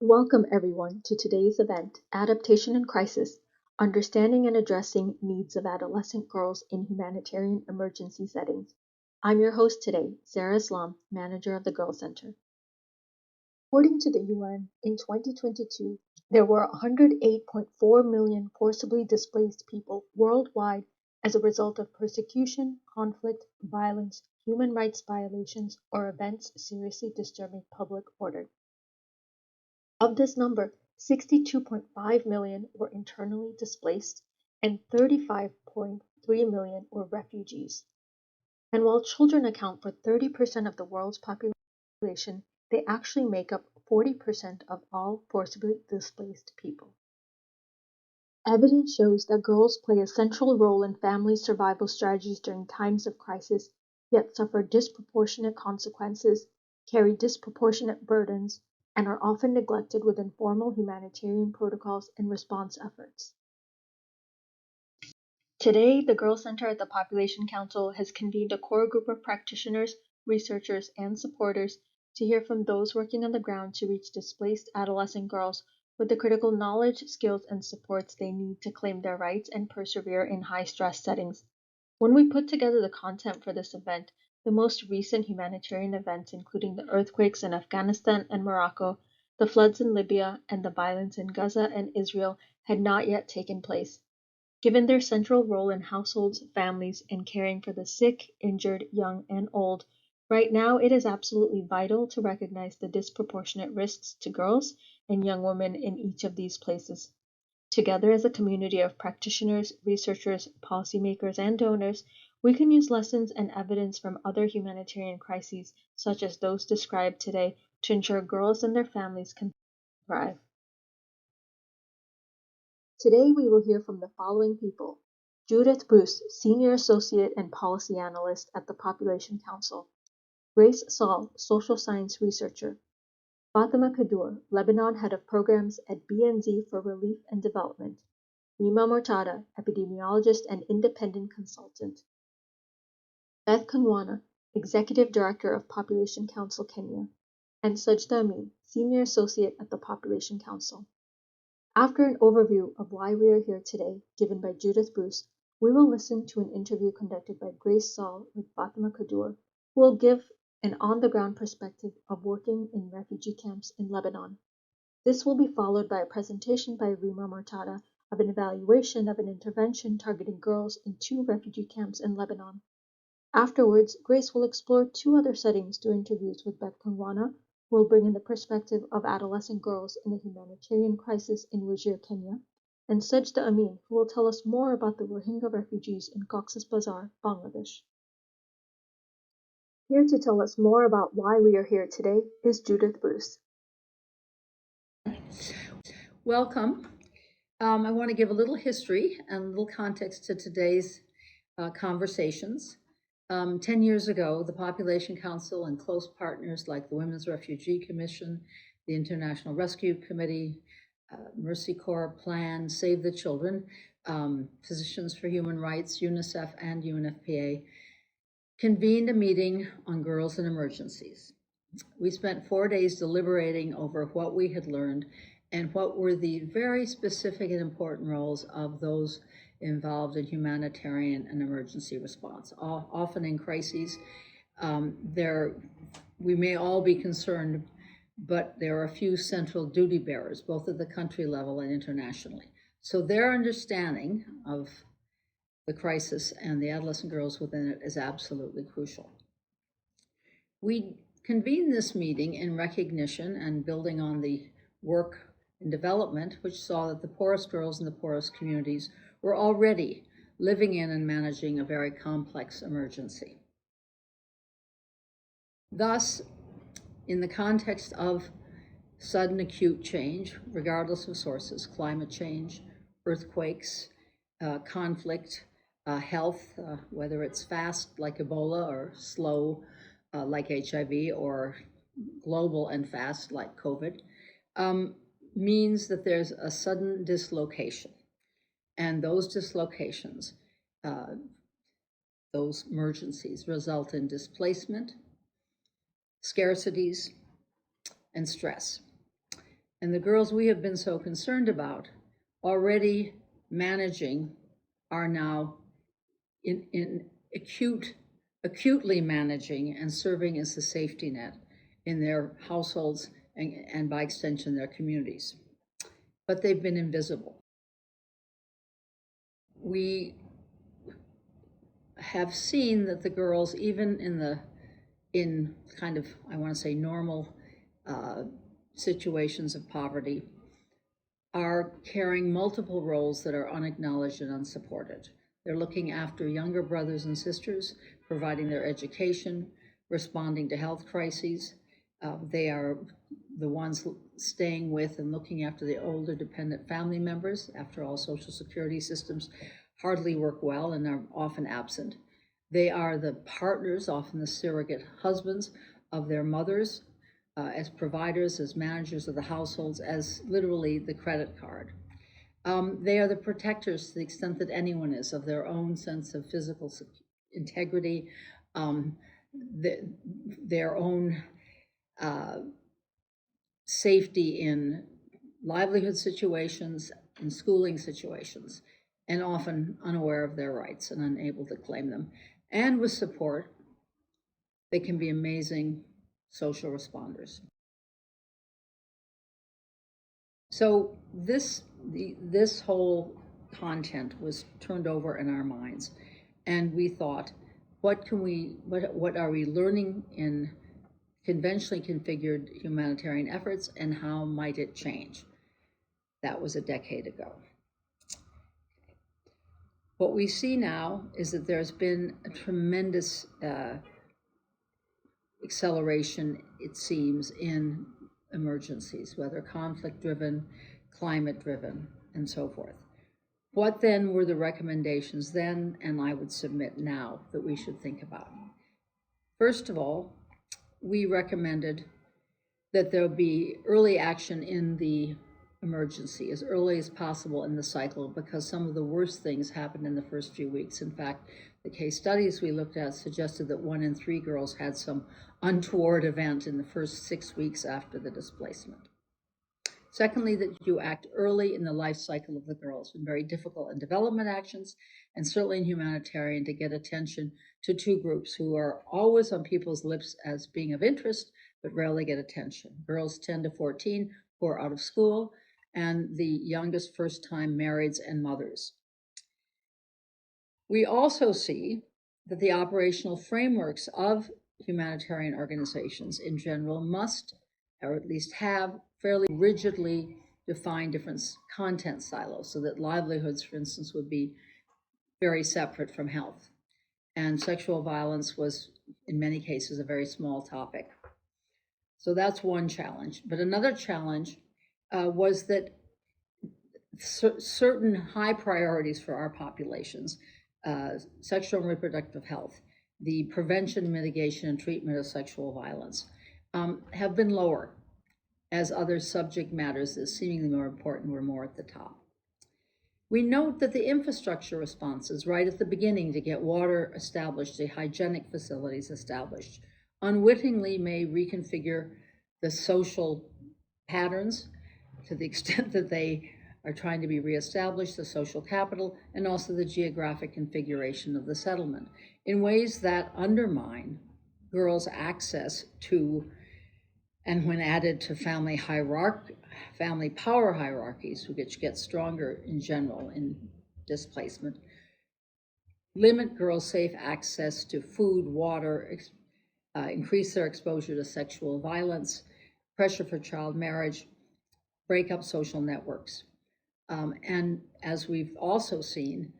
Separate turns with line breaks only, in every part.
Welcome everyone to today's event, Adaptation in Crisis, Understanding and Addressing Needs of Adolescent Girls in Humanitarian Emergency Settings. I'm your host today, Sarah Islam, manager of the Girl Center. According to the UN, in 2022, there were 108.4 million forcibly displaced people worldwide as a result of persecution, conflict, violence, human rights violations, or events seriously disturbing public order. Of this number, 62.5 million were internally displaced and 35.3 million were refugees. And while children account for 30% of the world's population, they actually make up 40% of all forcibly displaced people. Evidence shows that girls play a central role in family survival strategies during times of crisis, yet suffer disproportionate consequences, carry disproportionate burdens, and are often neglected within formal humanitarian protocols and response efforts. Today, the Girl Center at the Population Council has convened a core group of practitioners, researchers, and supporters to hear from those working on the ground to reach displaced adolescent girls with the critical knowledge, skills, and supports they need to claim their rights and persevere in high-stress settings. When we put together the content for this event, the most recent humanitarian events, including the earthquakes in Afghanistan and Morocco, the floods in Libya, and the violence in Gaza and Israel, had not yet taken place. Given their central role in households, families, and caring for the sick, injured, young, and old, right now it is absolutely vital to recognize the disproportionate risks to girls and young women in each of these places. Together as a community of practitioners, researchers, policymakers, and donors, we can use lessons and evidence from other humanitarian crises, such as those described today, to ensure girls and their families can thrive. Today we will hear from the following people: Judith Bruce, Senior Associate and Policy Analyst at the Population Council; Grace Saul, Social Science Researcher; Fatima Kadur, Lebanon Head of Programs at BNZ for Relief and Development; Rima Mortada, Epidemiologist and Independent Consultant; Beth Kanwana, Executive Director of Population Council Kenya; and Sajda Amin, Senior Associate at the Population Council. After an overview of why we are here today, given by Judith Bruce, we will listen to an interview conducted by Grace Saul with Fatima Kadur, who will give an on-the-ground perspective of working in refugee camps in Lebanon. This will be followed by a presentation by Rima Mortada of an evaluation of an intervention targeting girls in 2 refugee camps in Lebanon. Afterwards, Grace will explore 2 other settings through interviews with Beth Kanwana, who will bring in the perspective of adolescent girls in a humanitarian crisis in Wajir, Kenya, and Sajda Amin, who will tell us more about the Rohingya refugees in Cox's Bazar, Bangladesh. Here to tell us more about why we are here today is Judith Bruce.
Welcome. I want to give a little history and a little context to today's conversations. 10 years ago, the Population Council and close partners like the Women's Refugee Commission, the International Rescue Committee, Mercy Corps Plan, Save the Children, Physicians for Human Rights, UNICEF, and UNFPA convened a meeting on girls in emergencies. We spent 4 days deliberating over what we had learned and what were the very specific and important roles of those involved in humanitarian and emergency response. Often in crises, we may all be concerned, but there are a few central duty bearers, both at the country level and internationally. So their understanding of the crisis and the adolescent girls within it is absolutely crucial. We convened this meeting in recognition and building on the work and development, which saw that the poorest girls in the poorest communities were already living in and managing a very complex emergency. Thus, in the context of sudden acute change, regardless of sources, climate change, earthquakes, conflict, health, whether it's fast like Ebola or slow like HIV or global and fast like COVID, means that there's a sudden dislocation. And those dislocations, those emergencies result in displacement, scarcities, and stress. And the girls we have been so concerned about already managing are now in acutely managing and serving as the safety net in their households and by extension their communities. But they've been invisible. We have seen that the girls, even in kind of, I want to say, normal situations of poverty, are carrying multiple roles that are unacknowledged and unsupported. They're looking after younger brothers and sisters, providing their education, responding to health crises. They are the ones staying with and looking after the older dependent family members. After all, social security systems hardly work well and are often absent. They are the partners, often the surrogate husbands of their mothers, as providers, as managers of the households, as literally the credit card. They are the protectors, to the extent that anyone is, of their own sense of physical integrity, their own safety in livelihood situations, in schooling situations, and often unaware of their rights and unable to claim them. And with support, they can be amazing social responders. So this whole content was turned over in our minds, and we thought, what are we learning in conventionally configured humanitarian efforts, and how might it change? That was a decade ago. What we see now is that there's been a tremendous acceleration, it seems, in emergencies, whether conflict-driven, climate-driven, and so forth. What then were the recommendations then, and I would submit now, that we should think about? First of all, we recommended that there be early action in the emergency as early as possible in the cycle, because some of the worst things happened in the first few weeks. In fact, the case studies we looked at suggested that 1 in 3 girls had some untoward event in the first 6 weeks after the displacement. Secondly, that you act early in the life cycle of the girls, in very difficult in development actions, and certainly in humanitarian, to get attention to 2 groups who are always on people's lips as being of interest, but rarely get attention. Girls 10 to 14 who are out of school, and the youngest first-time marrieds and mothers. We also see that the operational frameworks of humanitarian organizations in general must, or at least have, fairly rigidly defined different content silos, so that livelihoods, for instance, would be very separate from health. And sexual violence was, in many cases, a very small topic. So that's one challenge. But another challenge was that certain high priorities for our populations, sexual and reproductive health, the prevention, mitigation, and treatment of sexual violence, have been lower, as other subject matters that seemingly more important were more at the top. We note that the infrastructure responses right at the beginning to get water established, the hygienic facilities established, unwittingly may reconfigure the social patterns to the extent that they are trying to be reestablished, the social capital, and also the geographic configuration of the settlement, in ways that undermine girls' access to, and when added to family power hierarchies, which get stronger in general in displacement, limit girls' safe access to food, water, increase their exposure to sexual violence, pressure for child marriage, break up social networks. And as we've also seen,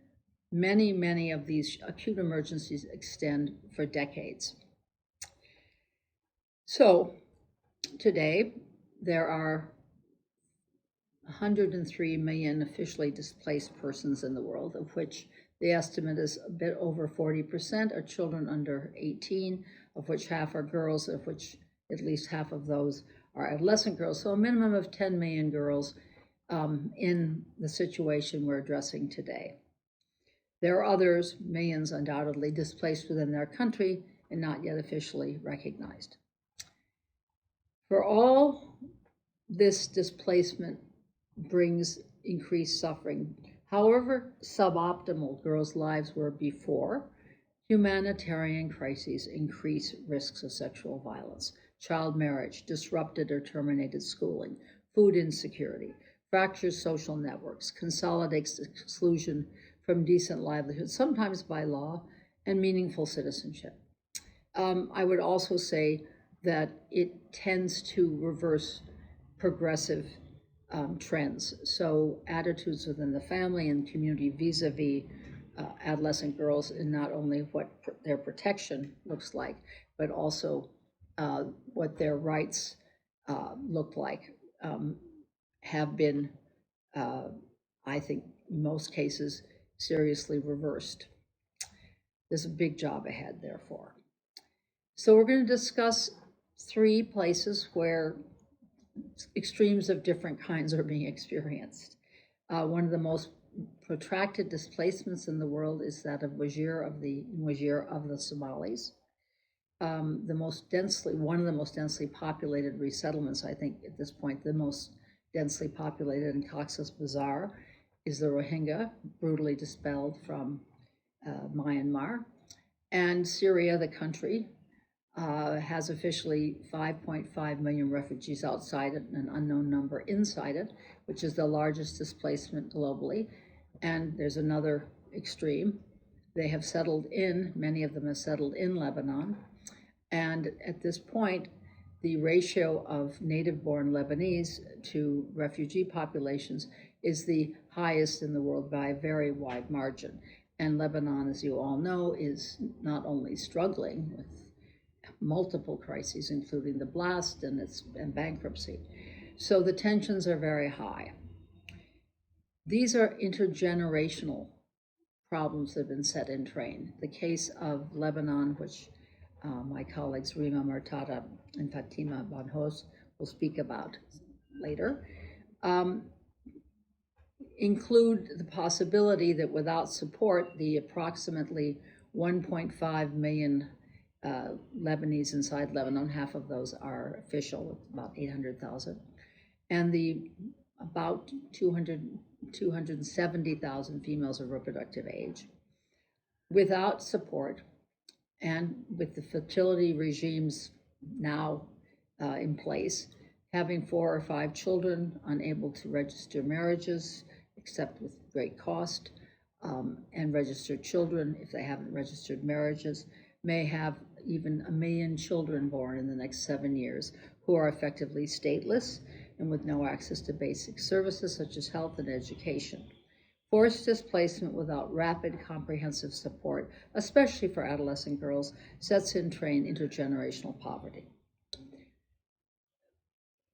many of these acute emergencies extend for decades. So today, there are 103 million officially displaced persons in the world, of which the estimate is a bit over 40% are children under 18, of which half are girls, of which at least half of those are adolescent girls. So a minimum of 10 million girls in the situation we're addressing today. There are others, millions undoubtedly, displaced within their country and not yet officially recognized. For all this displacement brings increased suffering. However suboptimal girls' lives were before, humanitarian crises increase risks of sexual violence, child marriage, disrupted or terminated schooling, food insecurity, fractures social networks, consolidates exclusion from decent livelihood, sometimes by law, and meaningful citizenship. I would also say that it tends to reverse progressive trends. So attitudes within the family and community vis-a-vis adolescent girls, and not only what their protection looks like, but also what their rights look like, have been, I think, in most cases, seriously reversed. There's a big job ahead, therefore. So we're going to discuss 3 places where extremes of different kinds are being experienced. One of the most protracted displacements in the world is that of Wajir of the Somalis. One of the most densely populated resettlements, I think at this point, the most densely populated in Cox's Bazar, is the Rohingya, brutally dispelled from Myanmar. And Syria, the country, has officially 5.5 million refugees outside it and an unknown number inside it, which is the largest displacement globally. And there's another extreme. Many of them have settled in Lebanon. And at this point, the ratio of native-born Lebanese to refugee populations is the highest in the world by a very wide margin. And Lebanon, as you all know, is not only struggling with multiple crises, including the blast and bankruptcy. So the tensions are very high. These are intergenerational problems that have been set in train. The case of Lebanon, which my colleagues Rima Murtada and Fatima Banhos will speak about later, include the possibility that without support, the approximately 1.5 million Lebanese inside Lebanon, half of those are official, about 800,000, and the about 270,000 females of reproductive age. Without support, and with the fertility regimes now in place, having 4 or 5 children, unable to register marriages, except with great cost, and registered children, if they haven't registered marriages, may have even 1 million children born in the next 7 years who are effectively stateless and with no access to basic services such as health and education. Forced displacement without rapid, comprehensive support, especially for adolescent girls, sets in train intergenerational poverty.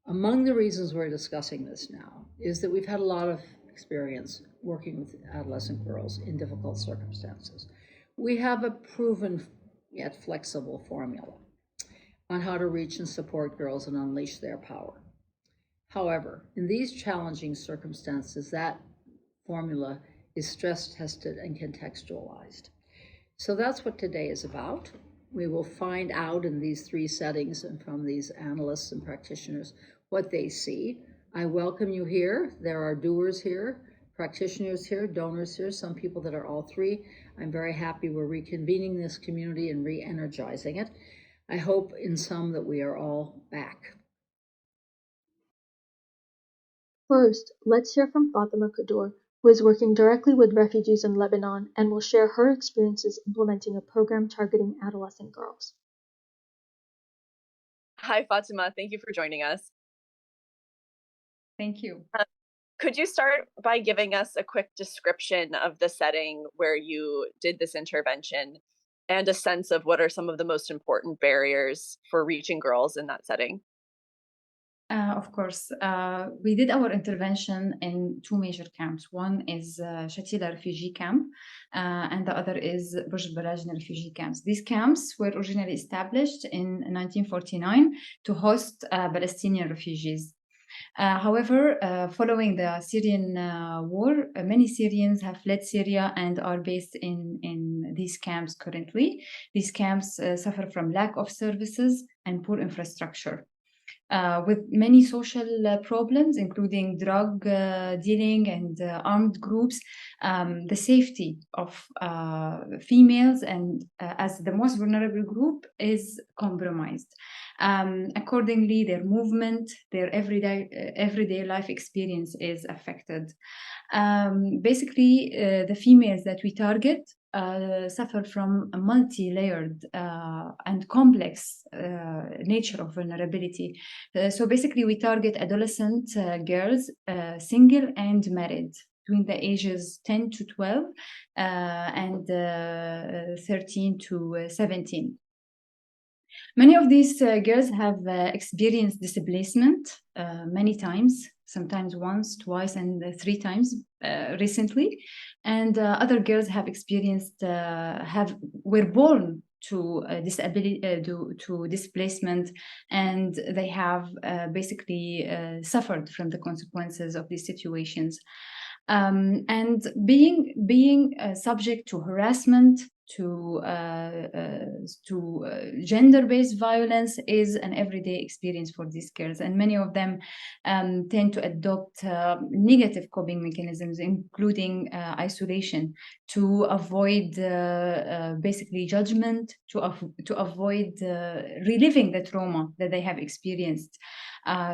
Among the reasons we're discussing this now is that we've had a lot of experience working with adolescent girls in difficult circumstances. We have a proven yet flexible formula on how to reach and support girls and unleash their power. However, in these challenging circumstances, that formula is stress tested and contextualized. So that's what today is about. We will find out in these 3 settings and from these analysts and practitioners what they see. I welcome you here. There are doers here, practitioners here, donors here, some people that are all 3. I'm very happy we're reconvening this community and re-energizing it. I hope in some that we are all back.
First, let's hear from Fatima Kadour, who is working directly with refugees in Lebanon and will share her experiences implementing a program targeting adolescent girls.
Hi, Fatima. Thank you for joining us.
Thank you.
Could you start by giving us a quick description of the setting where you did this intervention and a sense of what are some of the most important barriers for reaching girls in that setting?
Of course, we did our intervention in 2 major camps. One is Shatila refugee camp, and the other is Burj Barajna refugee camps. These camps were originally established in 1949 to host Palestinian refugees. However, following the Syrian war, many Syrians have fled Syria and are based in these camps currently. These camps suffer from lack of services and poor infrastructure. with many social problems, including drug dealing and armed groups. The safety of females and as the most vulnerable group is compromised. Accordingly, their movement, their everyday life experience is affected. Basically, the females that we target suffer from a multi-layered and complex nature of vulnerability. So basically, we target adolescent girls, single and married, between the ages 10 to 12 and 13 to 17. Many of these girls have experienced displacement many times, sometimes once, twice, and 3 times recently. And other girls have experienced, were born to disability, to displacement, and they have basically suffered from the consequences of these situations. And being subject to harassment, to gender-based violence is an everyday experience for these girls, and many of them tend to adopt negative coping mechanisms, including isolation, to avoid basically judgment, to avoid reliving the trauma that they have experienced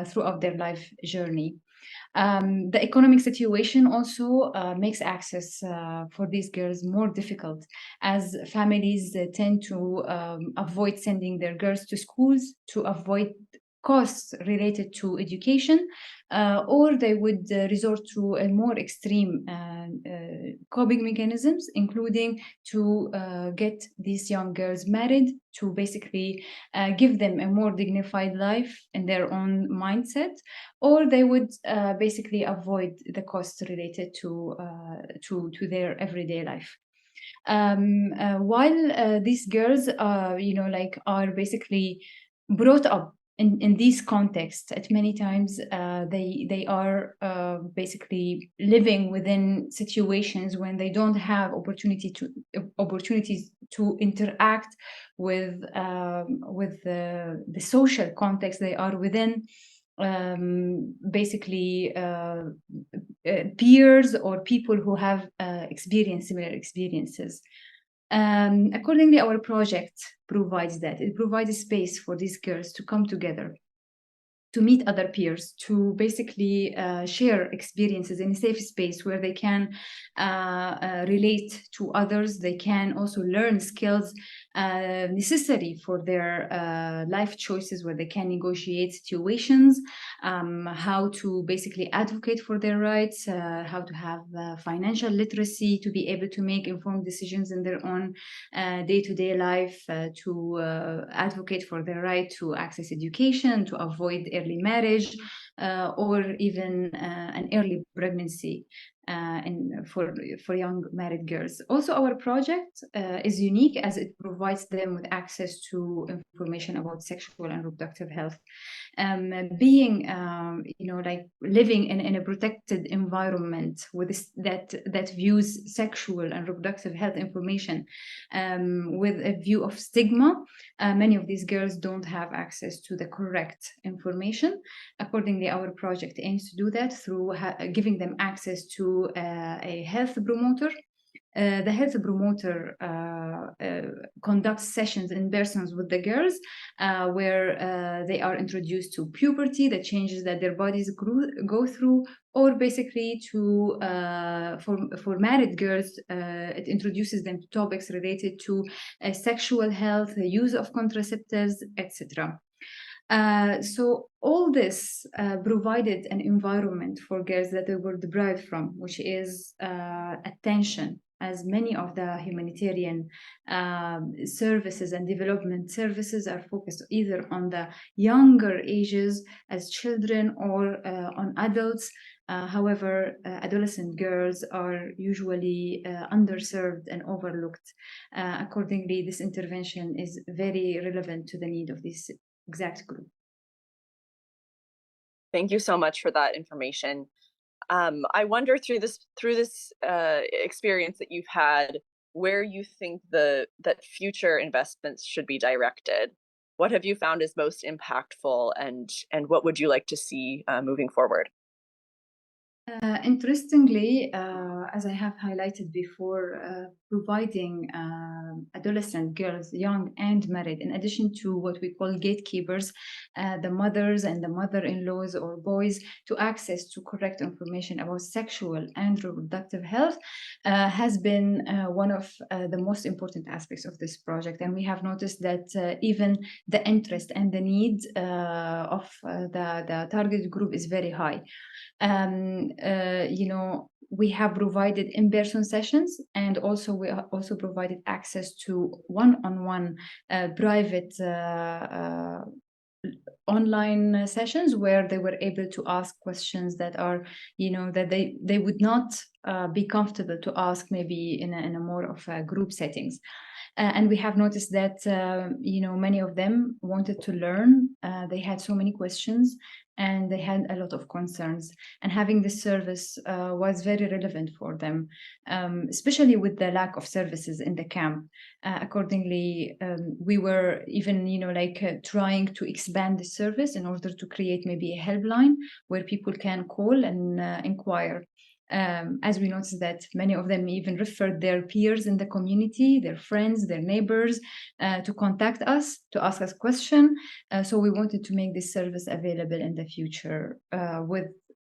throughout their life journey. The economic situation also makes access for these girls more difficult, as families tend to avoid sending their girls to schools to avoid costs related to education, or they would resort to a more extreme coping mechanisms, including to get these young girls married, to basically give them a more dignified life in their own mindset, or they would basically avoid the costs related to their everyday life. While these girls, are basically brought up in these contexts, at many times they are basically living within situations when they don't have opportunities to interact with the social context they are within. Basically peers or people who have experienced similar experiences. Accordingly, our project provides that. It provides a space for these girls to come together, to meet other peers, to basically share experiences in a safe space where they can relate to others. They can also learn skills necessary for their life choices, where they can negotiate situations, how to basically advocate for their rights, how to have financial literacy to be able to make informed decisions in their own day-to-day life, to advocate for their right to access education, to avoid early marriage, or even an early pregnancy for young married girls. Also, our project is unique as it provides them with access to information about sexual and reproductive health. Being living in a protected environment with that views sexual and reproductive health information with a view of stigma, many of these girls don't have access to the correct information. Accordingly, our project aims to do that through giving them access to a health promoter. The health promoter conducts sessions in persons with the girls where they are introduced to puberty, the changes that their bodies go through, or basically to for married girls, it introduces them to topics related to sexual health, the use of contraceptives, etc. So all this provided an environment for girls that they were deprived from, which is attention, as many of the humanitarian services and development services are focused either on the younger ages as children or on adults. However, adolescent girls are usually underserved and overlooked. Accordingly, this intervention is very relevant to the need of this exact group.
Thank you so much for that information. I wonder through this experience that you've had, where you think that future investments should be directed. What have you found is most impactful, and what would you like to see moving forward?
Interestingly, as I have highlighted before, providing adolescent girls, young and married, in addition to what we call gatekeepers, the mothers and the mother-in-laws or boys, to access to correct information about sexual and reproductive health, has been one of the most important aspects of this project. And we have noticed that even the interest and the need of the target group is very high. We have provided in-person sessions, and also we also provided access to one-on-one private online sessions where they were able to ask questions that are, that they would not be comfortable to ask maybe in a more of a group settings. And we have noticed that, many of them wanted to learn. They had so many questions and they had a lot of concerns. And having this service was very relevant for them, especially with the lack of services in the camp. Accordingly, we were even, trying to expand the service in order to create maybe a helpline where people can call and inquire. As we noticed that many of them even referred their peers in the community, their friends, their neighbors, to contact us, to ask us questions. So we wanted to make this service available in the future with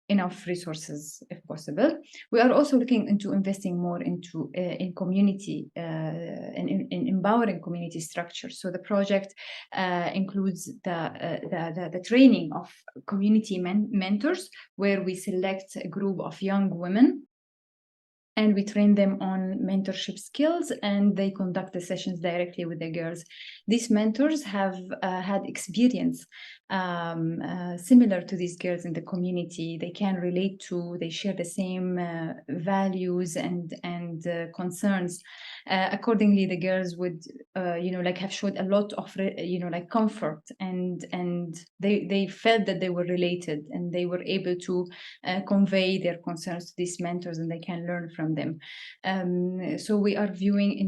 enough resources if possible. We are also looking into investing more into in community in empowering community structures. So the project includes the training of community mentors, where we select a group of young women and we train them on mentorship skills, and they conduct the sessions directly with the girls. These mentors have had experience similar to these girls in the community. They can relate to, they share the same values and concerns. Accordingly, the girls would, have showed a lot of, comfort, and they felt that they were related and they were able to convey their concerns to these mentors, and they can learn from them. So we are viewing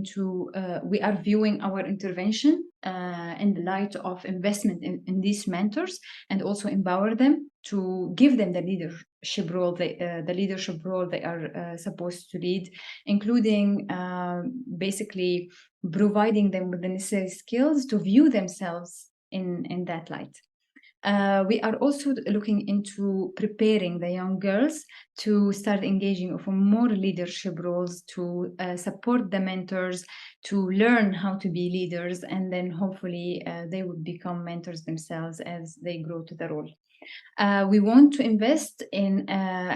our intervention in the light of investment in these mentors, and also empower them to give them the leadership role they are supposed to lead, including basically providing them with the necessary skills to view themselves in that light. We are also looking into preparing the young girls to start engaging of more leadership roles, to support the mentors, to learn how to be leaders, and then hopefully they would become mentors themselves as they grow to the role. We want to invest in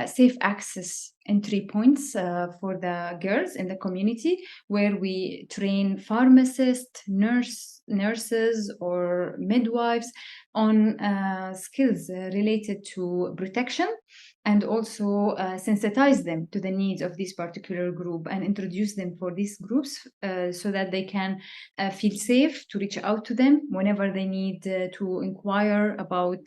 safe access entry points for the girls in the community, where we train pharmacists, nurses, or midwives on skills related to protection, and also sensitize them to the needs of this particular group and introduce them for these groups so that they can feel safe to reach out to them whenever they need to inquire about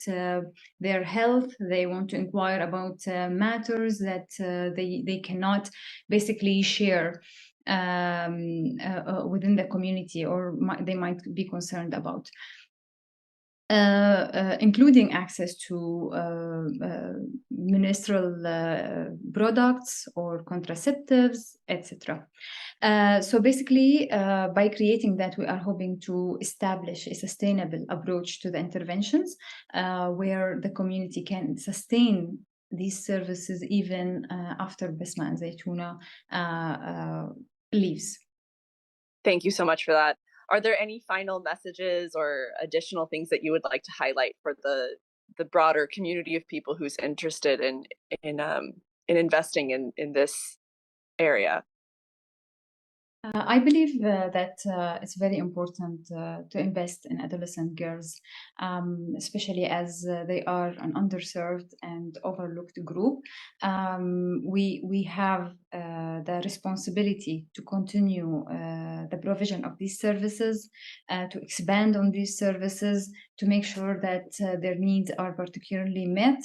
their health. They want to inquire about matters that they cannot basically share within the community, or they might be concerned about. Including access to menstrual products or contraceptives, etc. So basically, by creating that, we are hoping to establish a sustainable approach to the interventions, where the community can sustain these services even after Basma and Zaytuna leaves.
Thank you so much for that. Are there any final messages or additional things that you would like to highlight for the broader community of people who's interested in investing in this area?
I believe that it's very important to invest in adolescent girls, especially as they are an underserved and overlooked group. We have the responsibility to continue the provision of these services, to expand on these services, to make sure that their needs are particularly met,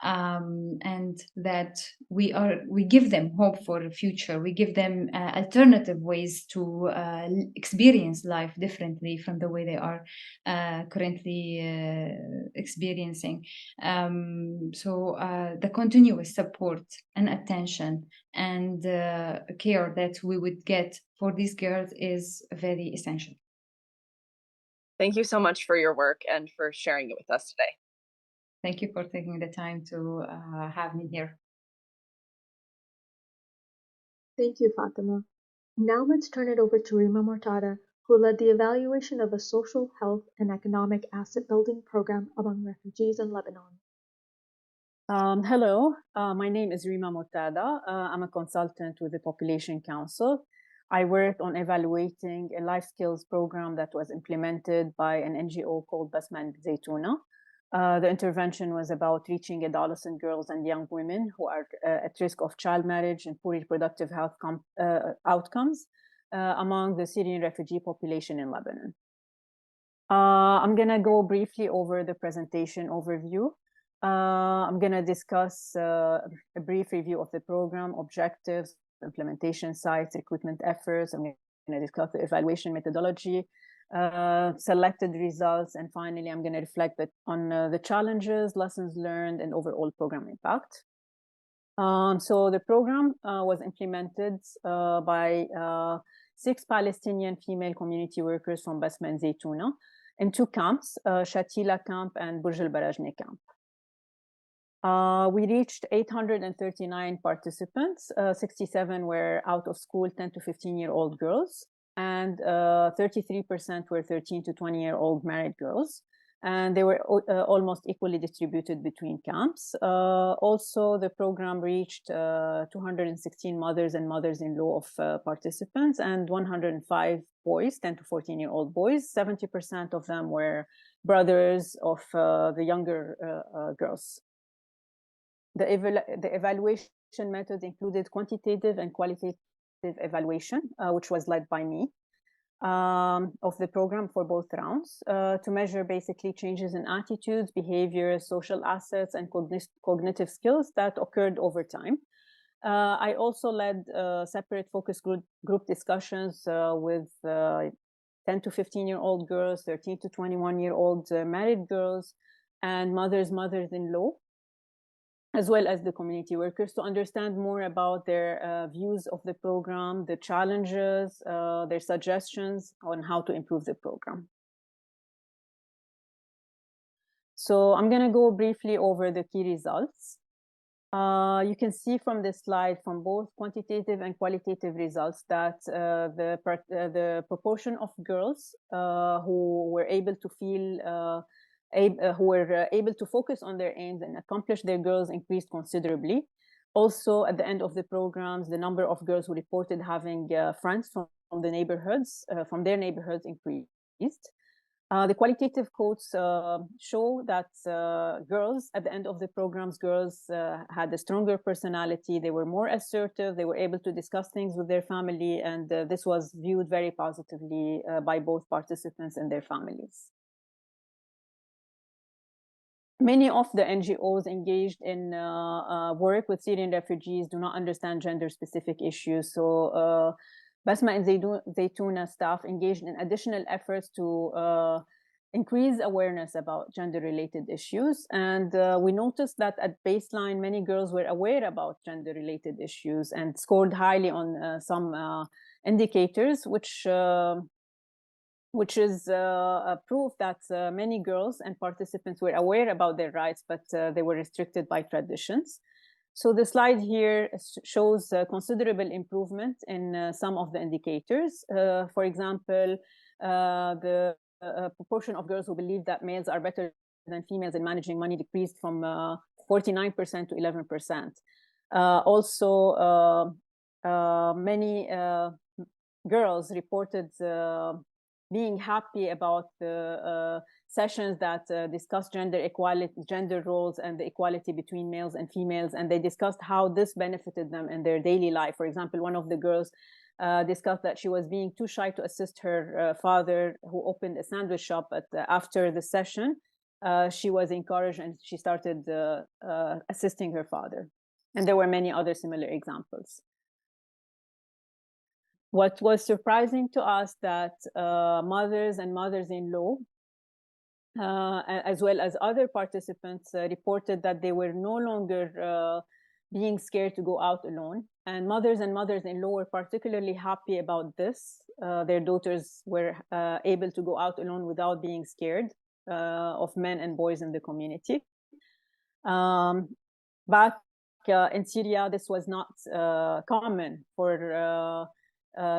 and that we give them hope for the future. We give them alternative ways ways to experience life differently from the way they are currently experiencing. So the continuous support and attention and care that we would get for these girls is very essential.
Thank you so much for your work and for sharing it with us today.
Thank you for taking the time to have me here.
Thank you, Fatima. Now let's turn it over to Rima Mortada, who led the evaluation of a social, health, and economic asset building program among refugees in Lebanon.
Hello, my name is Rima Mortada. I'm a consultant with the Population Council. I worked on evaluating a life skills program that was implemented by an NGO called Basman Zaytuna. The intervention was about reaching adolescent girls and young women who are at risk of child marriage and poor reproductive health outcomes among the Syrian refugee population in Lebanon. I'm going to go briefly over the presentation overview. I'm going to discuss a brief review of the program, objectives, implementation sites, recruitment efforts. I'm going to discuss the evaluation methodology, selected results, and finally, I'm going to reflect on the challenges, lessons learned, and overall program impact. So the program was implemented by 6 Palestinian female community workers from Basman Zaytuna in 2 camps, Shatila camp and Burj al-Barajne camp. We reached 839 participants. 67 were out of school 10 to 15-year-old girls, and 33% were 13 to 20-year-old married girls. And they were almost equally distributed between camps. Also, the program reached 216 mothers and mothers-in-law of participants and 105 boys, 10 to 14-year-old boys. 70% of them were brothers of the younger girls. The evaluation method included quantitative and qualitative evaluation, which was led by me, of the program for both rounds to measure basically changes in attitudes, behaviors, social assets, and cognitive skills that occurred over time. I also led separate focus group discussions with 10 to 15-year-old girls, 13 to 21-year-old married girls, and mothers-in-law, as well as the community workers, to understand more about their views of the program, the challenges, their suggestions on how to improve the program. So I'm going to go briefly over the key results. You can see from this slide, from both quantitative and qualitative results, that the proportion of girls who were able to feel who were able to focus on their aims and accomplish their goals increased considerably. Also, at the end of the programs, the number of girls who reported having friends from their neighborhoods increased. The qualitative quotes show that girls, at the end of the programs, girls had a stronger personality. They were more assertive. They were able to discuss things with their family, and this was viewed very positively by both participants and their families. Many of the NGOs engaged in work with Syrian refugees do not understand gender-specific issues. So Basma and Zaytuna staff engaged in additional efforts to increase awareness about gender-related issues. And we noticed that at baseline, many girls were aware about gender-related issues and scored highly on some indicators, which is a proof that many girls and participants were aware about their rights, but they were restricted by traditions. So the slide here shows considerable improvement in some of the indicators. For example, the proportion of girls who believe that males are better than females in managing money decreased from 49% to 11%. Also, many girls reported being happy about the sessions that discussed gender equality, gender roles, and the equality between males and females, and they discussed how this benefited them in their daily life. For example, one of the girls discussed that she was being too shy to assist her father, who opened a sandwich shop. But after the session, she was encouraged and she started assisting her father. And there were many other similar examples. What was surprising to us that mothers and mothers-in-law, as well as other participants, reported that they were no longer being scared to go out alone. And mothers-in-law were particularly happy about this. Their daughters were able to go out alone without being scared of men and boys in the community. Back in Syria, this was not common for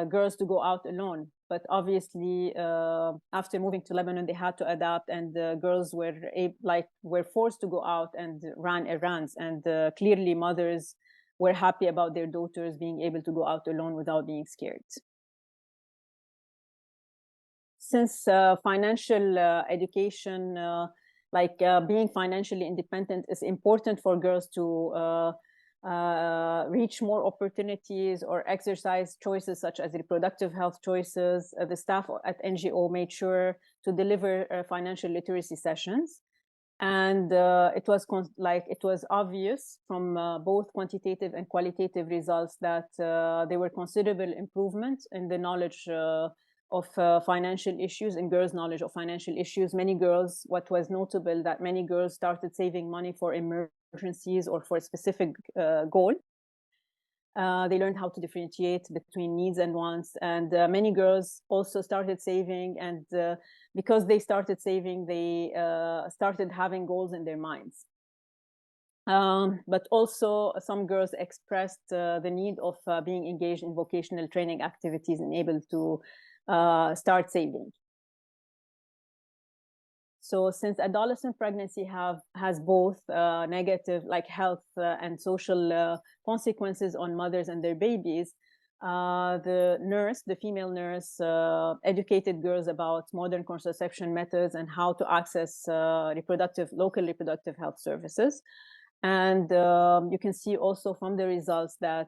girls to go out alone. But obviously, after moving to Lebanon, they had to adapt, and girls were forced to go out and run errands. And clearly, mothers were happy about their daughters being able to go out alone without being scared. Since financial education, being financially independent, is important for girls to reach more opportunities or exercise choices such as reproductive health choices, the staff at NGO made sure to deliver financial literacy sessions. And it was obvious from both quantitative and qualitative results that there were considerable improvements in the knowledge of financial issues, and girls' knowledge of financial issues. What was notable, that many girls started saving money for emergencies or for a specific goal. They learned how to differentiate between needs and wants, and many girls also started saving, and because they started saving, they started having goals in their minds. But also some girls expressed the need of being engaged in vocational training activities and able to start saving. So since adolescent pregnancy has both negative health and social consequences on mothers and their babies, the female nurse educated girls about modern contraception methods and how to access local reproductive health services. And you can see also from the results that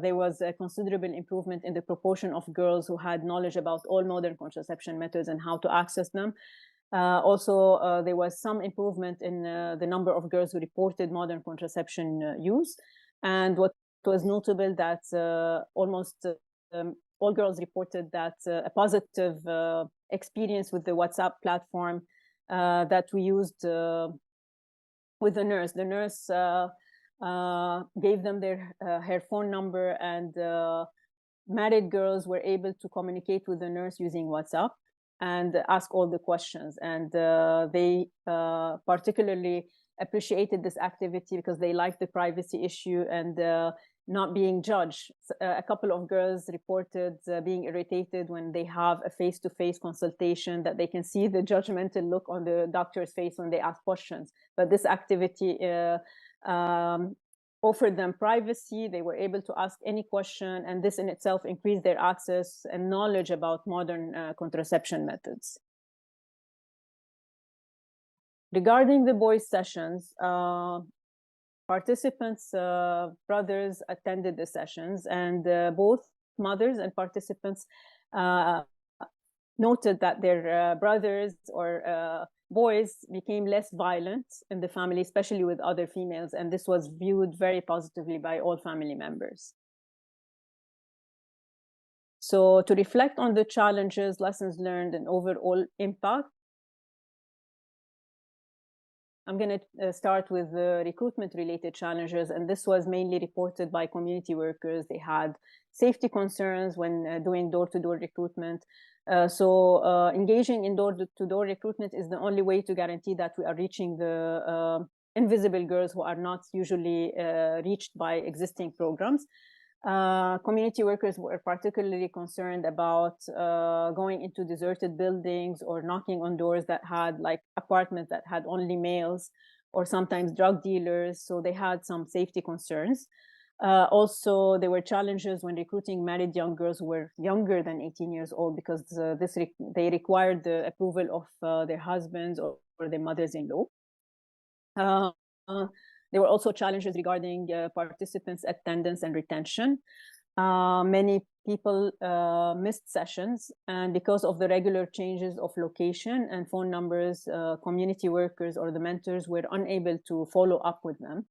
there was a considerable improvement in the proportion of girls who had knowledge about all modern contraception methods and how to access them. Also, there was some improvement in the number of girls who reported modern contraception use. And what was notable that almost all girls reported that a positive experience with the WhatsApp platform that we used with the nurse. The nurse gave them her phone number, and married girls were able to communicate with the nurse using WhatsApp and ask all the questions. And they particularly appreciated this activity because they liked the privacy issue and not being judged. A couple of girls reported being irritated when they have a face-to-face consultation, that they can see the judgmental look on the doctor's face when they ask questions. But this activity offered them privacy. They were able to ask any question, and this in itself increased their access and knowledge about modern contraception methods. Regarding the boys' sessions, participants' brothers attended the sessions, and both mothers and participants noted that their brothers or boys became less violent in the family, especially with other females, and this was viewed very positively by all family members. So to reflect on the challenges, lessons learned, and overall impact, I'm going to start with the recruitment-related challenges, and this was mainly reported by community workers. They had safety concerns when doing door-to-door recruitment. So engaging in door-to-door recruitment is the only way to guarantee that we are reaching the invisible girls who are not usually reached by existing programs. Community workers were particularly concerned about going into deserted buildings or knocking on doors that had apartments that had only males, or sometimes drug dealers. So they had some safety concerns. Also, there were challenges when recruiting married young girls who were younger than 18 years old, because they required the approval of their husbands or their mothers-in-law. There were also challenges regarding participants' attendance and retention. Many people missed sessions, and because of the regular changes of location and phone numbers, community workers or the mentors were unable to follow up with them.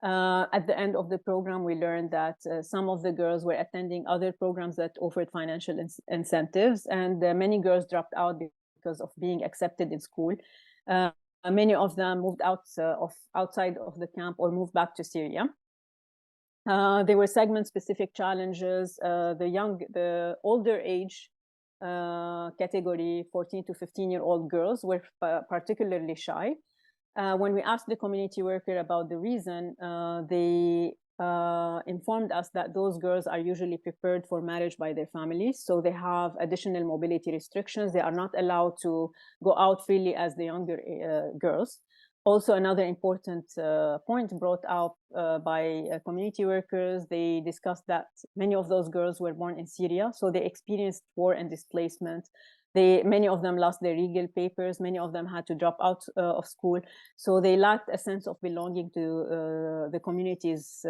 At the end of the program, we learned that some of the girls were attending other programs that offered financial incentives, and many girls dropped out because of being accepted in school. Many of them moved outside of the camp or moved back to Syria. There were segment-specific challenges. The older age category, 14 to 15-year-old girls, were particularly shy. When we asked the community worker about the reason, they informed us that those girls are usually prepared for marriage by their families, so they have additional mobility restrictions. They are not allowed to go out freely as the younger girls. Also, another important point brought out by community workers, they discussed that many of those girls were born in Syria, so they experienced war and displacement. Many of them lost their legal papers. Many of them had to drop out of school. So they lacked a sense of belonging to the communities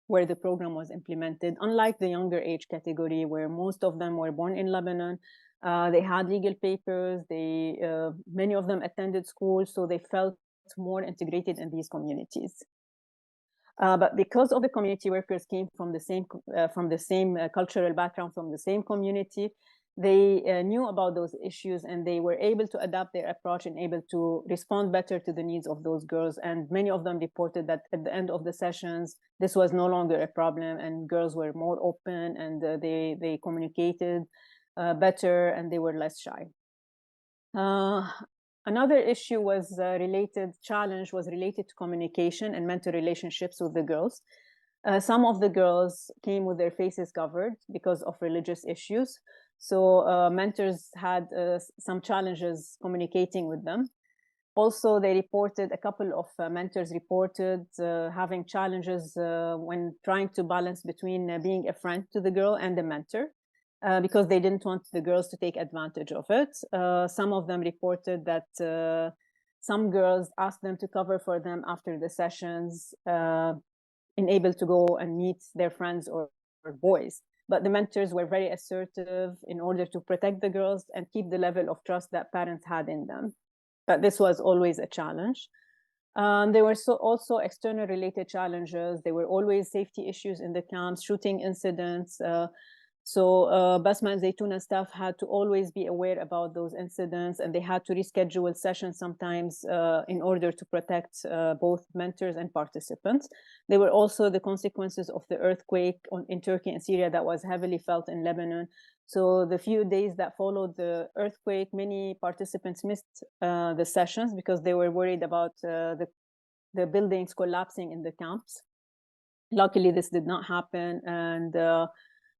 where the program was implemented. Unlike the younger age category, where most of them were born in Lebanon, they had legal papers. Many of them attended school, so they felt more integrated in these communities. But because of the community workers came from the same cultural background, from the same community, they knew about those issues, and they were able to adapt their approach and able to respond better to the needs of those girls. And many of them reported that at the end of the sessions, this was no longer a problem, and girls were more open, and they communicated better, and they were less shy. Another issue challenge was related to communication and mentor relationships with the girls. Some of the girls came with their faces covered because of religious issues. So mentors had some challenges communicating with them. Also, a couple of mentors reported having challenges when trying to balance between being a friend to the girl and a mentor. Because they didn't want the girls to take advantage of it. Some of them reported that some girls asked them to cover for them after the sessions, unable to go and meet their friends or boys. But the mentors were very assertive in order to protect the girls and keep the level of trust that parents had in them. But this was always a challenge. There were also external related challenges. There were always safety issues in the camps, shooting incidents. So Basma and Zaytuna staff had to always be aware about those incidents, and they had to reschedule sessions sometimes in order to protect both mentors and participants. There were also the consequences of the earthquake in Turkey and Syria that was heavily felt in Lebanon. So the few days that followed the earthquake, many participants missed the sessions because they were worried about the buildings collapsing in the camps. Luckily, this did not happen, and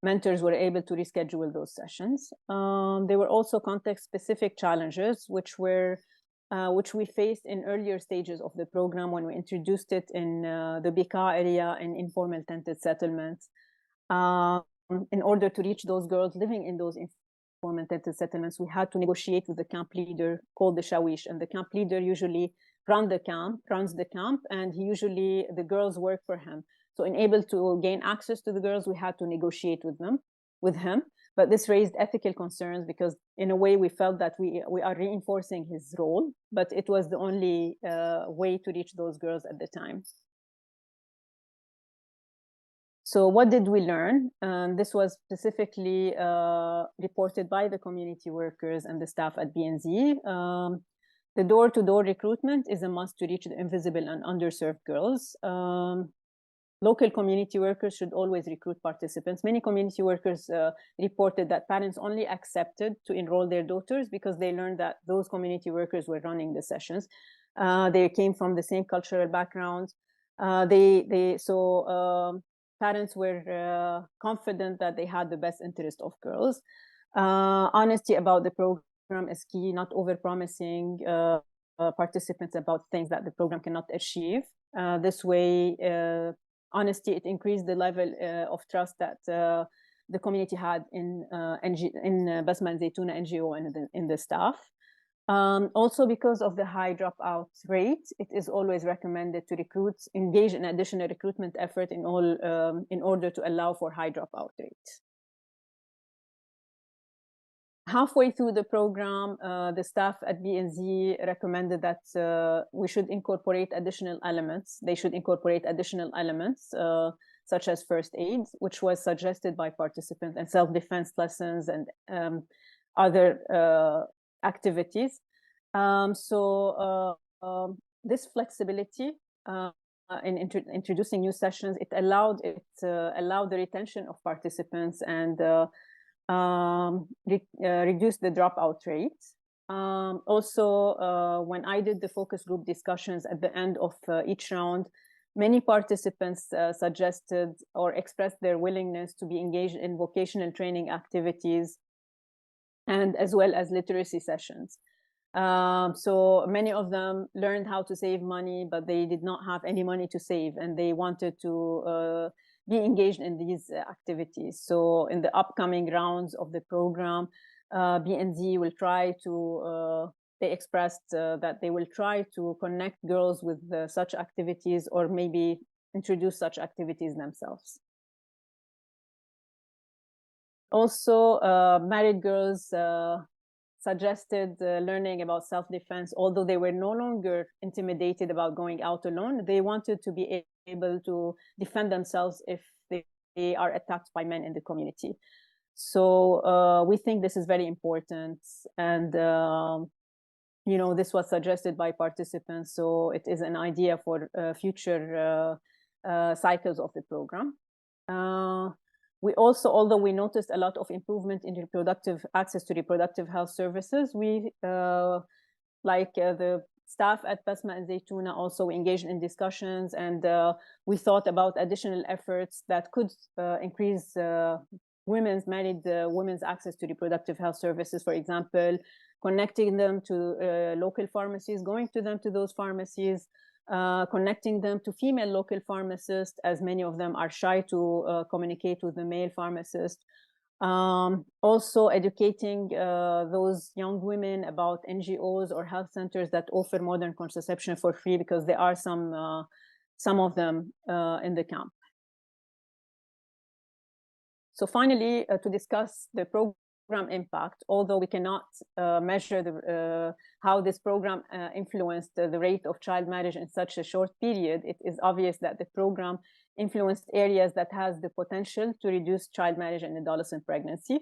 mentors were able to reschedule those sessions. There were also context-specific challenges, which we faced in earlier stages of the program when we introduced it in the Bika area and informal tented settlements. In order to reach those girls living in those informal tented settlements, we had to negotiate with the camp leader called the Shawish, and the camp leader usually runs the camp, and the girls work for him. So in able to gain access to the girls, we had to negotiate with him. But this raised ethical concerns because in a way we felt that we are reinforcing his role, but it was the only way to reach those girls at the time. So what did we learn? This was specifically reported by the community workers and the staff at BNZ. The door-to-door recruitment is a must to reach the invisible and underserved girls. Local community workers should always recruit participants. Many community workers reported that parents only accepted to enroll their daughters because they learned that those community workers were running the sessions. They came from the same cultural backgrounds. Parents were confident that they had the best interest of girls. Honesty about the program is key, not over-promising participants about things that the program cannot achieve. This way, honesty, it increased the level of trust that the community had in Basma and Zaytuna NGO and in the staff. Also, because of the high dropout rate, it is always recommended to engage in additional recruitment effort in order to allow for high dropout rates. Halfway through the program, the staff at BNZ recommended that we should incorporate additional elements. They should incorporate additional elements such as first aid, which was suggested by participants, and self-defense lessons and other activities. This flexibility in introducing new sessions, it allowed the retention of participants and reduce the dropout rate. Also, when I did the focus group discussions at the end of each round, many participants suggested or expressed their willingness to be engaged in vocational training activities and as well as literacy sessions. So many of them learned how to save money, but they did not have any money to save, and they wanted to be engaged in these activities. So in the upcoming rounds of the program, BNZ will try to, they expressed that they will try to connect girls with such activities, or maybe introduce such activities themselves. Also, married girls suggested learning about self-defense. Although they were no longer intimidated about going out alone, they wanted to be able to defend themselves if they are attacked by men in the community. So we think this is very important, and you know, this was suggested by participants, so it is an idea for future cycles of the program. We also, although we noticed a lot of improvement in reproductive access to reproductive health services, we, the staff at Basma and Zaytuna, also engaged in discussions, and we thought about additional efforts that could increase married women's access to reproductive health services. For example, connecting them to local pharmacies, going to them to those pharmacies, connecting them to female local pharmacists, as many of them are shy to communicate with the male pharmacist. Also educating those young women about NGOs or health centers that offer modern contraception for free, because there are some of them in the camp. So finally, to discuss the program impact, although we cannot measure how this program influenced the rate of child marriage in such a short period, it is obvious that the program influenced areas that has the potential to reduce child marriage and adolescent pregnancy.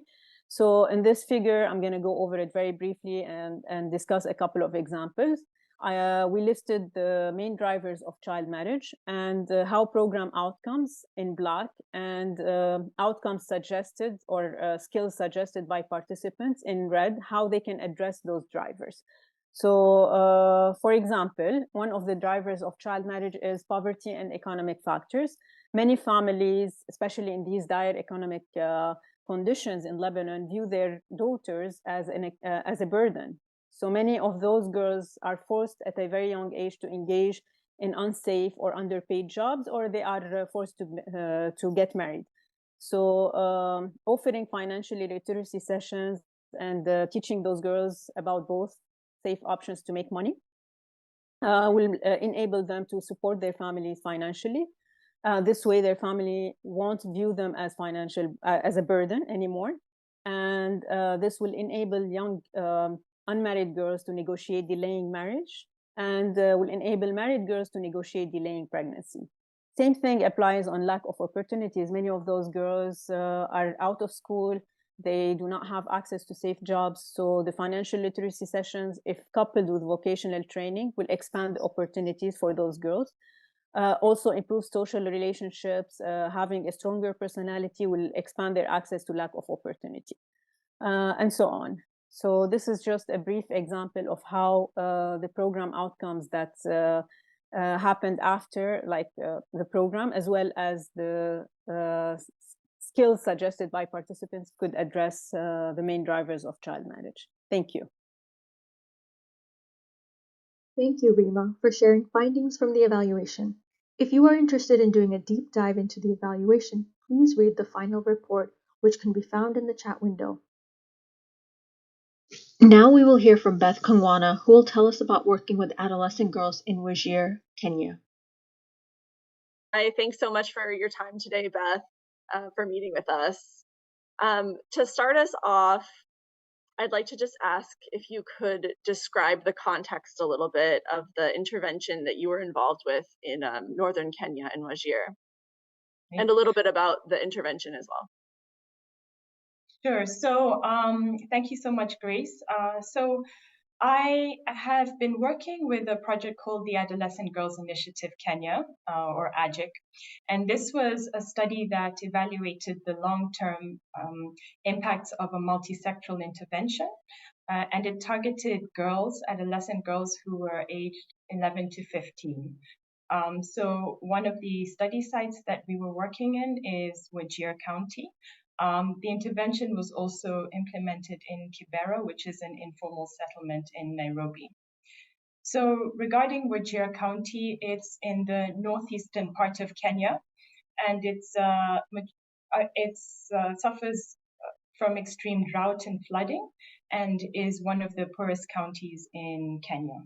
So in this figure, I'm going to go over it very briefly and discuss a couple of examples. We listed the main drivers of child marriage and how program outcomes in black and outcomes suggested or skills suggested by participants in red, how they can address those drivers. So, for example, one of the drivers of child marriage is poverty and economic factors. Many families, especially in these dire economic conditions in Lebanon, view their daughters as a burden. So many of those girls are forced at a very young age to engage in unsafe or underpaid jobs, or they are forced to get married. So offering financial literacy sessions and teaching those girls about both safe options to make money will enable them to support their families financially. This way, their family won't view them as as a burden anymore, and this will enable young unmarried girls to negotiate delaying marriage, and will enable married girls to negotiate delaying pregnancy. Same thing applies on lack of opportunities. Many of those girls are out of school. They do not have access to safe jobs. So the financial literacy sessions, if coupled with vocational training, will expand the opportunities for those girls. Also improve social relationships. Having a stronger personality will expand their access to lack of opportunity, and so on. So this is just a brief example of how the program outcomes that happened after, the program, as well as the skills suggested by participants, could address the main drivers of child marriage. Thank you.
Thank you, Rima, for sharing findings from the evaluation. If you are interested in doing a deep dive into the evaluation, please read the final report, which can be found in the chat window. Now we will hear from Beth Kangwana, who will tell us about working with adolescent girls in Wajir, Kenya.
Hi, thanks so much for your time today, Beth, for meeting with us. To start us off, I'd like to just ask if you could describe the context a little bit of the intervention that you were involved with in northern Kenya and Wajir, and a little bit about the intervention as well.
Sure. So thank you so much, Grace. So I have been working with a project called the Adolescent Girls Initiative Kenya, or AGIC. And this was a study that evaluated the long-term impacts of a multisectoral intervention. And it targeted girls, adolescent girls who were aged 11 to 15. So one of the study sites that we were working in is Wajir County. The intervention was also implemented in Kibera, which is an informal settlement in Nairobi. So regarding Wajir County, it's in the northeastern part of Kenya, and it suffers from extreme drought and flooding, and is one of the poorest counties in Kenya.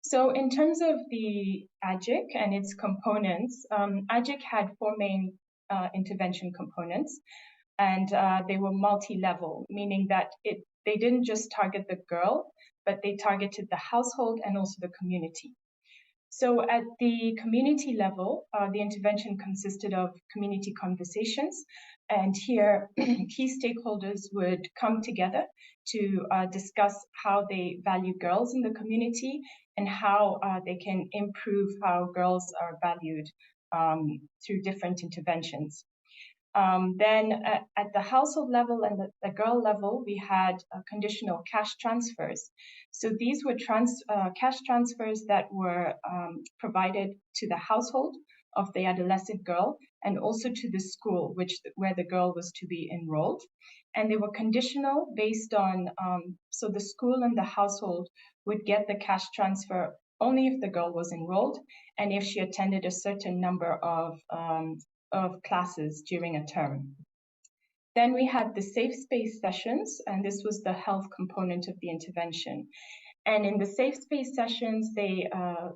So in terms of the AGIC and its components, AGIC had four main intervention components, and they were multi-level, meaning that they didn't just target the girl, but they targeted the household and also the community. So at the community level, the intervention consisted of community conversations, and here key stakeholders would come together to discuss how they value girls in the community and how they can improve how girls are valued through different interventions. Then at the household level and the girl level, we had conditional cash transfers. So these were cash transfers that were provided to the household of the adolescent girl and also to the school where the girl was to be enrolled. And they were conditional based on, so the school and the household would get the cash transfer only if the girl was enrolled and if she attended a certain number of classes during a term. Then we had the safe space sessions, and this was the health component of the intervention. And in the safe space sessions, they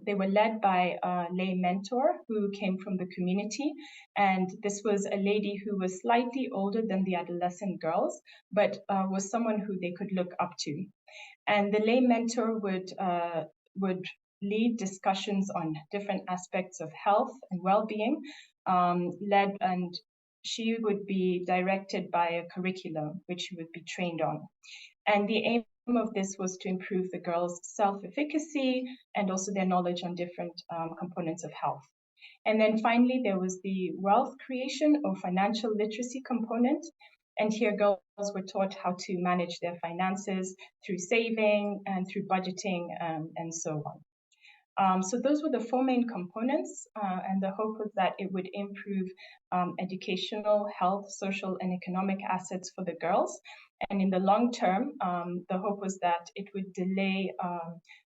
were led by a lay mentor who came from the community. And this was a lady who was slightly older than the adolescent girls, but was someone who they could look up to. And the lay mentor would lead discussions on different aspects of health and well-being, and she would be directed by a curriculum which she would be trained on. And the aim of this was to improve the girls' self-efficacy and also their knowledge on different components of health. And then finally, there was the wealth creation or financial literacy component. And here girls were taught how to manage their finances through saving and through budgeting and so on. So those were the four main components, and the hope was that it would improve educational, health, social, and economic assets for the girls. And in the long term, the hope was that it would delay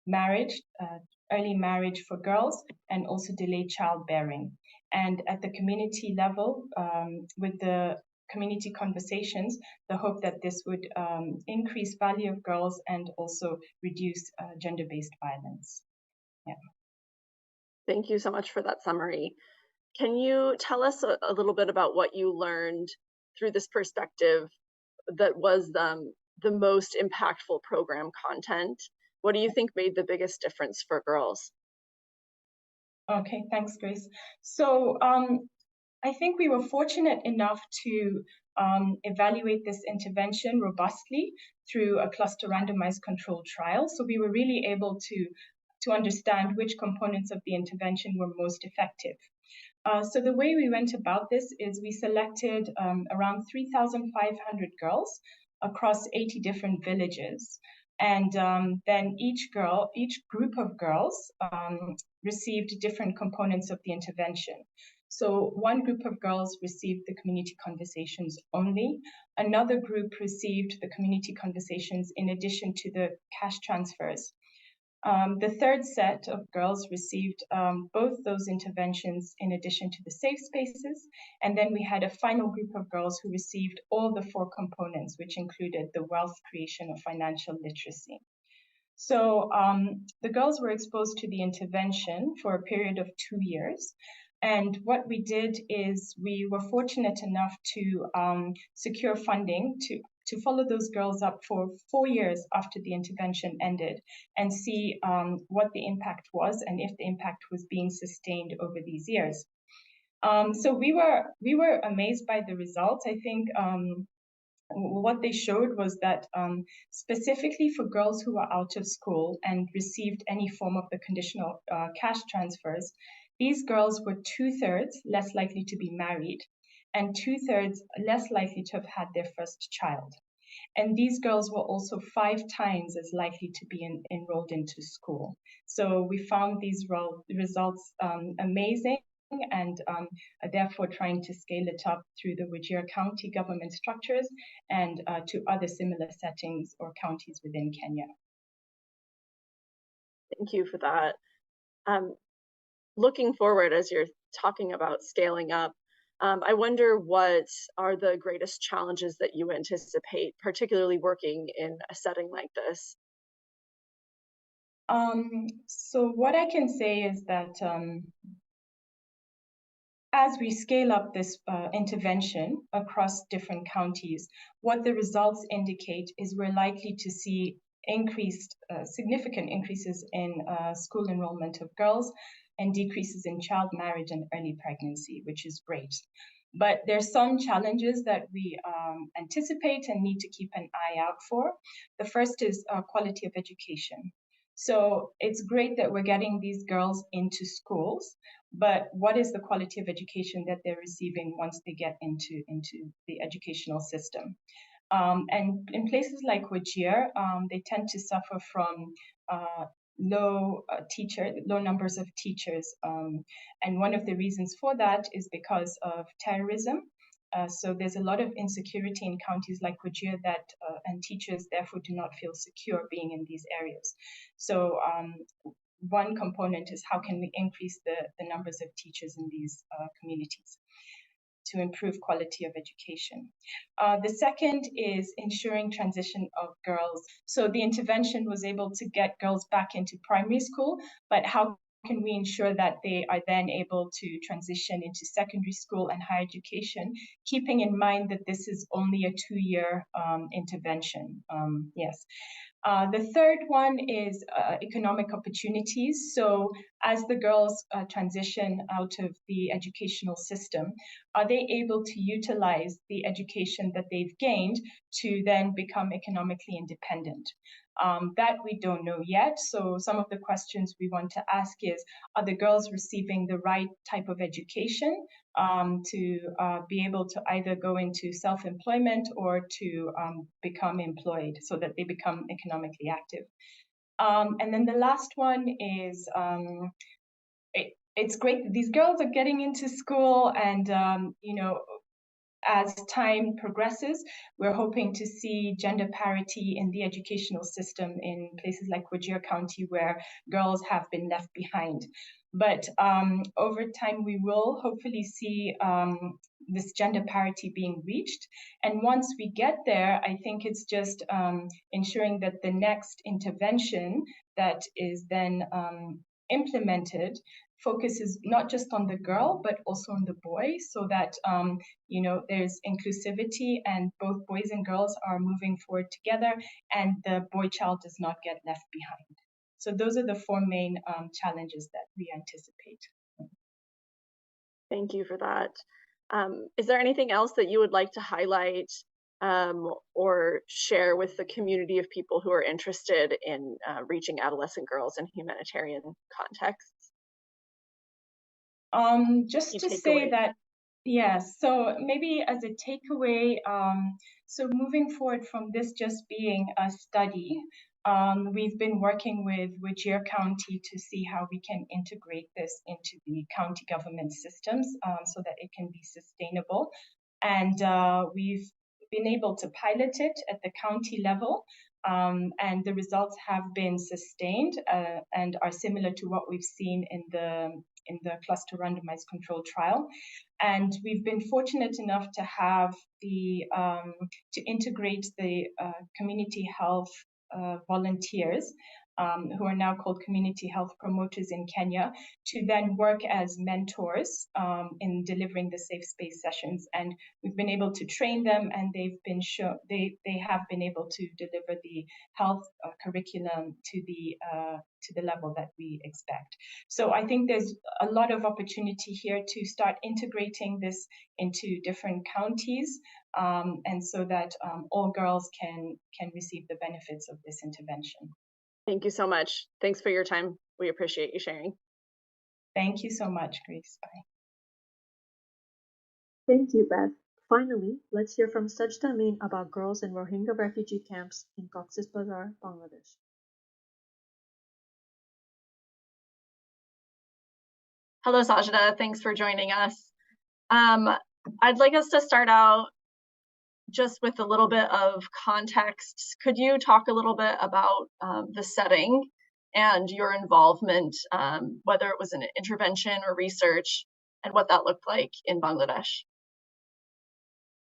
marriage, early marriage for girls, and also delay childbearing. And at the community level, with the community conversations, the hope that this would increase value of girls and also reduce gender-based violence. Yeah.
Thank you so much for that summary. Can you tell us a little bit about what you learned through this perspective that was the most impactful program content? What do you think made the biggest difference for girls?
Okay, thanks, Grace. So I think we were fortunate enough to evaluate this intervention robustly through a cluster randomized controlled trial. So we were really able to understand which components of the intervention were most effective. So the way we went about this is we selected around 3,500 girls across 80 different villages. And then each group of girls received different components of the intervention. So one group of girls received the community conversations only. Another group received the community conversations in addition to the cash transfers. The third set of girls received both those interventions in addition to the safe spaces. And then we had a final group of girls who received all the four components, which included the wealth creation of financial literacy. So the girls were exposed to the intervention for a period of 2 years. And what we did is we were fortunate enough to secure funding to to follow those girls up for 4 years after the intervention ended and see what the impact was and if the impact was being sustained over these years. So we were amazed by the results. I think what they showed was that specifically for girls who were out of school and received any form of the conditional cash transfers, these girls were 2/3 less likely to be married and 2/3 less likely to have had their first child. And these girls were also 5 times as likely to be enrolled into school. So we found these results amazing, and are therefore trying to scale it up through the Wajir County government structures and to other similar settings or counties within Kenya.
Thank you for that. Looking forward, as you're talking about scaling up, I wonder what are the greatest challenges that you anticipate, particularly working in a setting like this?
So what I can say is that as we scale up this intervention across different counties, what the results indicate is we're likely to see significant increases in school enrollment of girls and decreases in child marriage and early pregnancy, which is great. But there's some challenges that we anticipate and need to keep an eye out for. The first is quality of education. So it's great that we're getting these girls into schools, but what is the quality of education that they're receiving once they get into the educational system? And in places like Wajir, they tend to suffer from low numbers of teachers. And one of the reasons for that is because of terrorism. So there's a lot of insecurity in counties like Wajir and teachers therefore do not feel secure being in these areas. So one component is how can we increase the numbers of teachers in these communities to improve quality of education. The second is ensuring transition of girls. So the intervention was able to get girls back into primary school, but how can we ensure that they are then able to transition into secondary school and higher education, keeping in mind that this is only a 2-year intervention? Yes. The third one is economic opportunities. So as the girls transition out of the educational system, are they able to utilize the education that they've gained to then become economically independent? That we don't know yet. So some of the questions we want to ask is, are the girls receiving the right type of education to be able to either go into self-employment or to become employed so that they become economically active? And then the last one is, it's great that these girls are getting into school and, as time progresses, we're hoping to see gender parity in the educational system in places like Wajir County where girls have been left behind. But over time, we will hopefully see this gender parity being reached. And once we get there, I think it's just ensuring that the next intervention that is then implemented focuses not just on the girl, but also on the boy, so that there's inclusivity and both boys and girls are moving forward together and the boy child does not get left behind. So those are the 4 main challenges that we anticipate.
Thank you for that. Is there anything else that you would like to highlight or share with the community of people who are interested in reaching adolescent girls in humanitarian contexts?
Just to say that, yes, so maybe as a takeaway, so moving forward from this just being a study, we've been working with Wajir County to see how we can integrate this into the county government systems so that it can be sustainable. And we've been able to pilot it at the county level. And the results have been sustained and are similar to what we've seen in the cluster randomized control trial. And we've been fortunate enough to have to integrate the community health volunteers who are now called community health promoters in Kenya, to then work as mentors in delivering the safe space sessions. And we've been able to train them, and they have been able to deliver the health curriculum to the level that we expect. So I think there's a lot of opportunity here to start integrating this into different counties, and so that all girls can receive the benefits of this intervention.
Thank you so much. Thanks for your time. We appreciate you sharing.
Thank you so much, Grace. Bye.
Thank you, Beth. Finally, let's hear from Sajda Amin about girls in Rohingya refugee camps in Cox's Bazar, Bangladesh.
Hello, Sajda. Thanks for joining us. I'd like us to start out just with a little bit of context. Could you talk a little bit about the setting and your involvement, whether it was an intervention or research, and what that looked like in Bangladesh?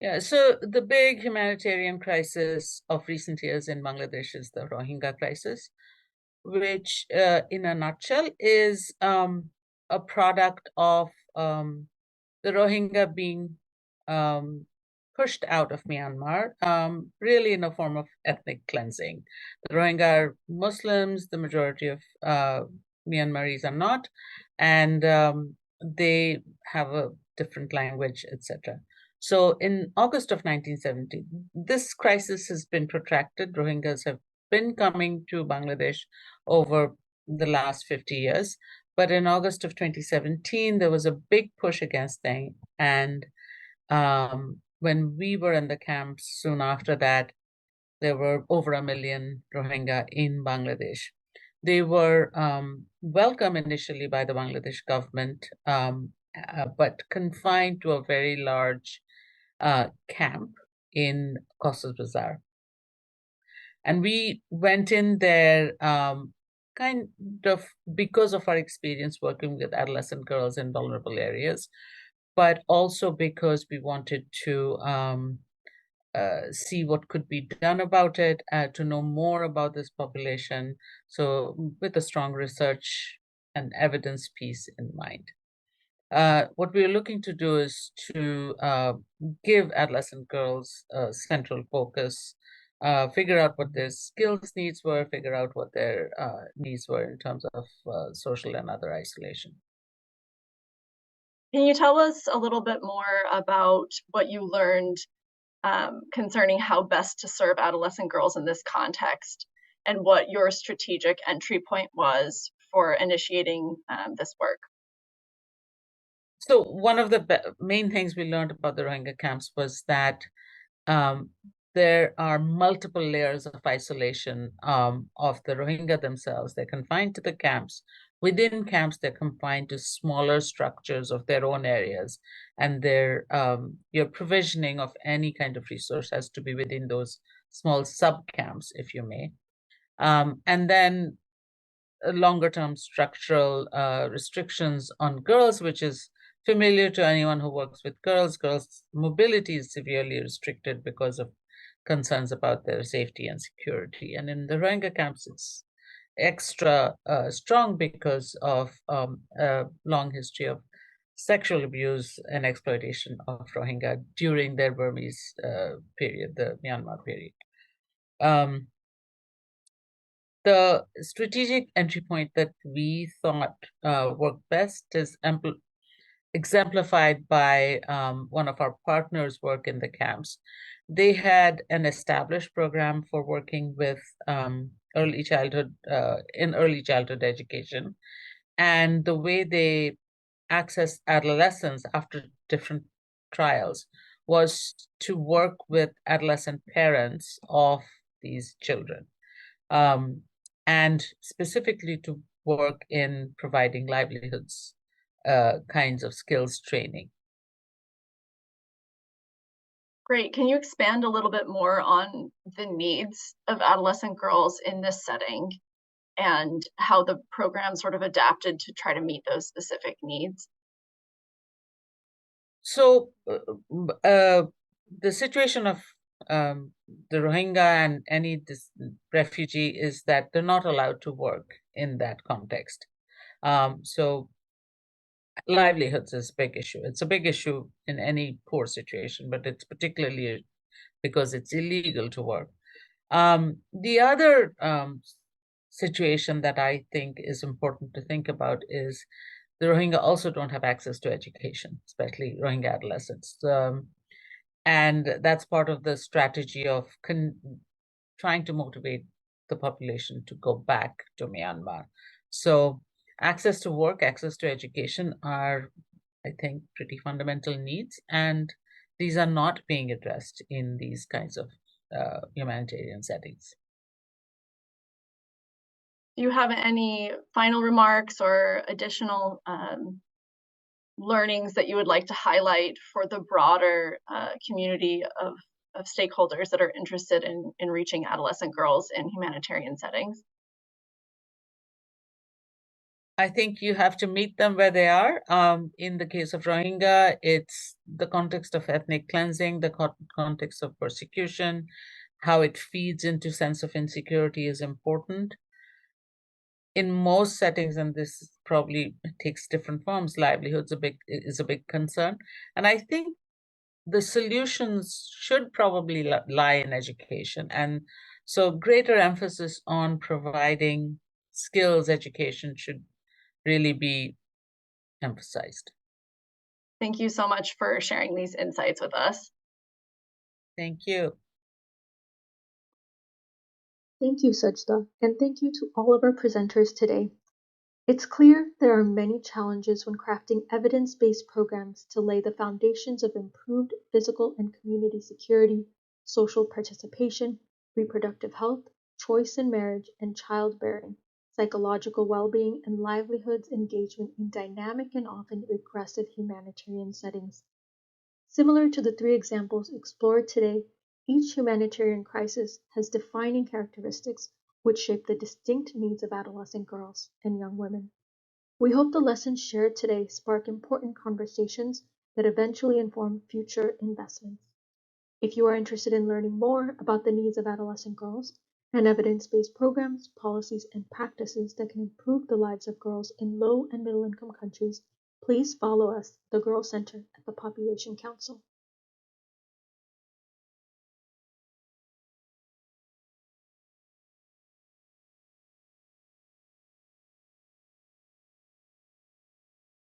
Yeah, so the big humanitarian crisis of recent years in Bangladesh is the Rohingya crisis, which in a nutshell is a product of the Rohingya being pushed out of Myanmar, really in a form of ethnic cleansing. The Rohingya are Muslims, the majority of Myanmaris are not, and they have a different language, etc. So in August of 1970, this crisis has been protracted. Rohingyas have been coming to Bangladesh over the last 50 years. But in August of 2017, there was a big push against them. And when we were in the camps soon after that, there were over 1 million Rohingya in Bangladesh. They were welcome initially by the Bangladesh government, but confined to a very large camp in Cox's Bazar. And we went in there kind of because of our experience working with adolescent girls in vulnerable areas, but also because we wanted to see what could be done about it, to know more about this population. So with a strong research and evidence piece in mind. What we're looking to do is to give adolescent girls a central focus, figure out what their skills needs were, figure out what their needs were in terms of social and other isolation.
Can you tell us a little bit more about what you learned concerning how best to serve adolescent girls in this context, and what your strategic entry point was for initiating this work?
So one of the main things we learned about the Rohingya camps was that there are multiple layers of isolation of the Rohingya themselves. They're confined to the camps. Within camps, they're confined to smaller structures of their own areas, and your provisioning of any kind of resource has to be within those small sub-camps, if you may. And then longer-term structural restrictions on girls, which is familiar to anyone who works with girls. Girls' mobility is severely restricted because of concerns about their safety and security. And in the Rohingya camps, it's extra strong because of a long history of sexual abuse and exploitation of Rohingya during their Burmese period, the Myanmar period. The strategic entry point that we thought worked best is exemplified by one of our partners' work in the camps. They had an established program for working with early childhood education, and the way they accessed adolescents after different trials was to work with adolescent parents of these children, and specifically to work in providing livelihoods kinds of skills training.
Great. Can you expand a little bit more on the needs of adolescent girls in this setting and how the program sort of adapted to try to meet those specific needs?
So the situation of the Rohingya and any refugee is that they're not allowed to work in that context. So livelihoods is a big issue. It's a big issue in any poor situation, but it's particularly because it's illegal to work. The other situation that I think is important to think about is the Rohingya also don't have access to education, especially Rohingya adolescents. And that's part of the strategy of trying to motivate the population to go back to Myanmar. So access to work, access to education are, I think, pretty fundamental needs. And these are not being addressed in these kinds of humanitarian settings.
Do you have any final remarks or additional learnings that you would like to highlight for the broader community of stakeholders that are interested in reaching adolescent girls in humanitarian settings?
I think you have to meet them where they are. In the case of Rohingya, it's the context of ethnic cleansing, the context of persecution, how it feeds into sense of insecurity is important. In most settings, and this probably takes different forms, livelihoods is a big concern. And I think the solutions should probably lie in education. And so greater emphasis on providing skills education should really be emphasized.
Thank you so much for sharing these insights with us.
Thank you.
Thank you, Sajda, and thank you to all of our presenters today. It's clear there are many challenges when crafting evidence-based programs to lay the foundations of improved physical and community security, social participation, reproductive health, choice in marriage and childbearing, psychological well-being, and livelihoods engagement in dynamic and often regressive humanitarian settings. Similar to the three examples explored today, each humanitarian crisis has defining characteristics which shape the distinct needs of adolescent girls and young women. We hope the lessons shared today spark important conversations that eventually inform future investments. If you are interested in learning more about the needs of adolescent girls and evidence-based programs, policies, and practices that can improve the lives of girls in low and middle-income countries, please follow us, the Girl Center at the Population Council.